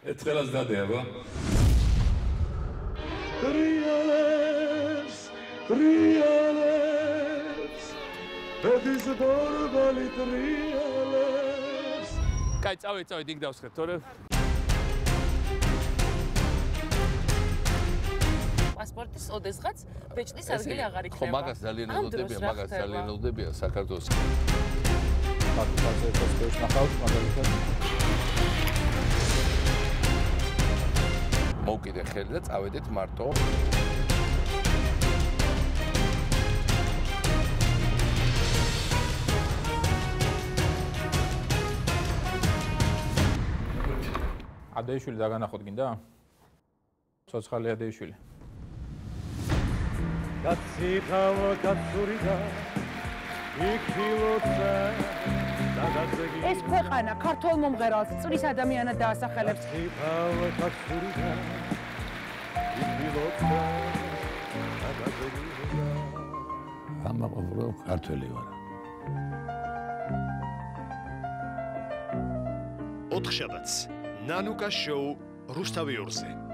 ეთხელას დადე აბა. Trials, Betis borbali trials. კაი, წავედი იქ დავსხეთ, თორე პასპორტის ოდესღაც ბეჭდის ადგილი აღარ იქნება. ხო, მაგას ძალიან ელოდებიან საქართველოს. საქართველოს ნახავთ მაგალითად. მოვკიდე ხელი და წავედით მარტო. ადეიშვილი დაგანახოთ გინდა? ცოცხალი ადეიშვილი. Გაციხავ გაცურიდა იქილოცა დაგაძგი ეს ქვეყანა ქართულ მომღერალს წრის ადამიანად დაასახელებს. გაციხავ გაცურიდა იქილოცა დაგაძგი ამაყობ რომ ქართველი ვარ. 4 შაბათს ნანუკა შოუ რუსთავი 2-ზე.